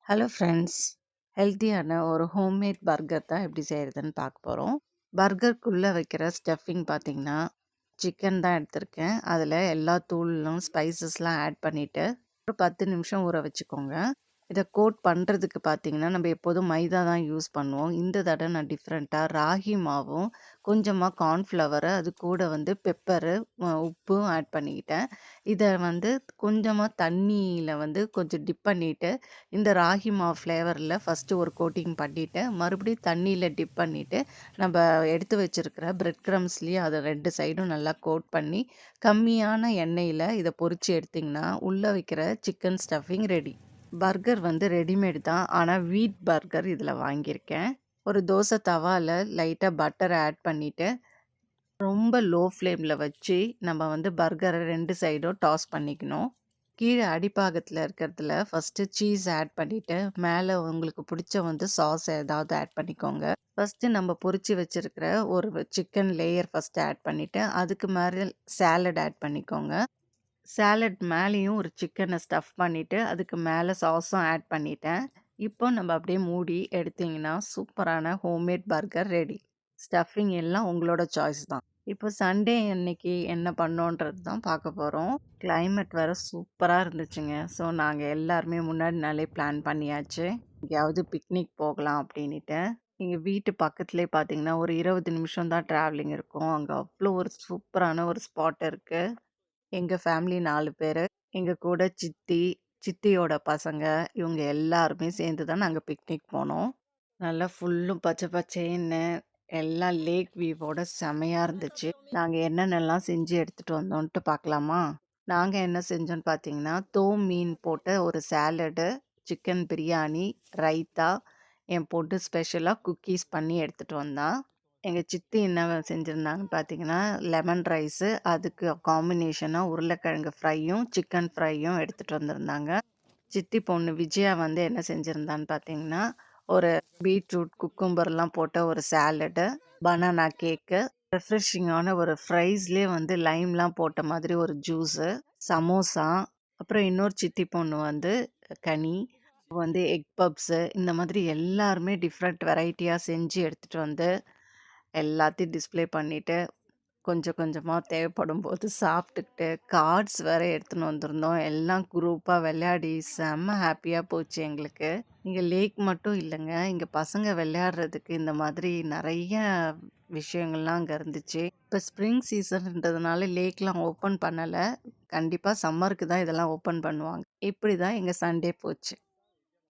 Hello friends. ஹெல்த்தியான ஒரு homemade burger தான் எப்படி செய்கிறதுன்னு பார்க்க போகிறோம். பர்கருக்குள்ளே வைக்கிற ஸ்டஃபிங் பார்த்தீங்கன்னா, சிக்கன் தான் எடுத்திருக்கேன். அதில் எல்லா தூளும் ஸ்பைசஸ்லாம் ஆட் பண்ணிவிட்டு ஒரு 10 நிமிஷம் ஊற வச்சுக்கோங்க. இத கோட் பண்ணுறதுக்கு பார்த்தீங்கன்னா, நம்ம எப்போதும் மைதா தான் யூஸ் பண்ணுவோம். இந்த தடவ நான் டிஃப்ரெண்ட்டா ராகி மாவும், கொஞ்சமா கார்ன்ஃப்ளவரு, அது கூட வந்து பெப்பரு, உப்பும் ஆட் பண்ணிக்கிட்டேன். இத வந்து கொஞ்சமா தண்ணீல வந்து கொஞ்சம் டிப் பண்ணிட்டு, இந்த ராகி மாவு ஃப்ளேவர்ல ஃபர்ஸ்ட்டு ஒரு கோட்டிங் பண்ணிட்டு, மறுபடியும் தண்ணீல டிப் பண்ணிட்டு, நம்ப எடுத்து வச்சிருக்கிற பிரெட் கிரம்ஸ்லயும் அத 2 சைடும் நல்லா கோட் பண்ணி, கம்மியான எண்ணெயில இத பொரிச்சு எடுத்தீங்கன்னா, உள்ள வைக்கிற சிக்கன் ஸ்டஃபிங் ரெடி. பர்கர் வந்து ரெடிமேட் தான். ஆனா வீட் பர்கர் இதில வாங்கியிருக்கேன். ஒரு தோசை தவால லைட்டா பட்டர் ஆட் பண்ணிட்டு, ரொம்ப லோ ஃப்ளேம்ல வச்சு நம்ம வந்து பர்கர 2 சைடும் டாஸ் பண்ணிக்கணும். கீழ அடிப்பாகத்தில இருக்கிறதுல ஃபர்ஸ்ட்டு சீஸ் ஆட் பண்ணிட்டு, மேல உங்களுக்கு பிடிச்ச வந்து சாஸ் ஏதாவது ஆட் பண்ணிக்கோங்க. ஃபர்ஸ்ட்டு நம்ம பொரிச்சு வச்சிருக்கிற ஒரு சிக்கன் லேயர் ஃபர்ஸ்ட்டு ஆட் பண்ணிட்டு, அதுக்கு மேல சாலட் ஆட் பண்ணிக்கோங்க. சாலட் மேலேயும் ஒரு சிக்கன ஸ்டஃப் பண்ணிட்டு, அதுக்கு மேல சாஸும் ஆட் பண்ணிட்டேன். இப்போ நம்ம அப்படியே மூடி எடுத்தீங்கன்னா, சூப்பரான ஹோம்மேட் பர்கர் ரெடி. ஸ்டஃபிங் எல்லாம் உங்களோட சாய்ஸ் தான். இப்போ சண்டே அன்னைக்கு என்ன பண்ணோன்றது தான் பார்க்க போறோம். கிளைமேட் வேற சூப்பரா இருந்துச்சுங்க. ஸோ நாங்க எல்லாருமே முன்னாடி நாளே பிளான் பண்ணியாச்சு. எங்கேயாவது பிக்னிக் போகலாம் அப்படின்னுட்டு. எங்க வீட்டு பக்கத்திலேயே பார்த்தீங்கன்னா, ஒரு 20 நிமிஷம் தான் டிராவலிங் இருக்கும். அங்க அவ்ளோ ஒரு சூப்பரான ஒரு ஸ்பாட் இருக்கு. எங்க ஃபேமிலி 4 பேரு. எங்க கூட சித்தி, சித்தியோட பசங்க, இவங்க எல்லாருமே சேர்ந்து தான் நாங்க பிக்னிக் போனோம். நல்லா ஃபுல்லும் பச்சை பச்சேன்னு எல்லாம் லேக் வியூவோட செமையா இருந்துச்சு. நாங்க என்னென்னலாம் செஞ்சு எடுத்துட்டு வந்தோன்ட்டு பார்க்கலாமா? நாங்க என்ன செஞ்சோன்னு பார்த்தீங்கன்னா, மீன் போட்ட ஒரு சாலடு, சிக்கன் பிரியாணி, ரைத்தா, என் பொண்ணு ஸ்பெஷலா குக்கீஸ் பண்ணி எடுத்துட்டு வந்தா. எங்க சித்தி என்ன செஞ்சிருந்தாங்கன்னு பார்த்தீங்கன்னா, லெமன் ரைஸு, அதுக்கு காம்பினேஷனா உருளைக்கிழங்கு ஃப்ரையும், சிக்கன் ஃப்ரையும் எடுத்துட்டு வந்திருந்தாங்க. சித்தி பொண்ணு விஜயா வந்து என்ன செஞ்சிருந்தான்னு பார்த்தீங்கன்னா, ஒரு பீட்ரூட், குக்கும்பர்லாம் போட்ட ஒரு சாலடு, பனானா கேக்கு, ரெஃப்ரெஷிங்கான ஒரு ஃப்ரைஸ்லயே வந்து லைம்லாம் போட்ட மாதிரி ஒரு ஜூஸு, சமோசா, அப்புறம் இன்னொரு சித்தி பொண்ணு வந்து கனி, வந்து எக் பப்ஸு, இந்த மாதிரி எல்லாருமே டிஃப்ரெண்ட் வெரைட்டியா செஞ்சு எடுத்துட்டு வந்து எல்லாத்தையும் டிஸ்ப்ளே பண்ணிட்டு, கொஞ்சம் கொஞ்சமா தேவைப்படும்போது சாப்பிட்டுக்கிட்டு, கார்ட்ஸ் வேற எடுத்துன்னு வந்திருந்தோம். எல்லாம் குரூப்பா விளையாடி செம்ம ஹேப்பியா போச்சு எங்களுக்கு. இங்க லேக் மட்டும் இல்லங்க. இங்க பசங்க விளையாடுறதுக்கு இந்த மாதிரி நெறைய விஷயங்கள்லாம் அங்க இருந்துச்சு. இப்ப ஸ்ப்ரிங் சீசன்ன்றதுனால லேக்லாம் ஓப்பன் பண்ணல. கண்டிப்பா சம்மருக்கு தான் இதெல்லாம் ஓப்பன் பண்ணுவாங்க. இப்படிதான் எங்க சண்டே போச்சு.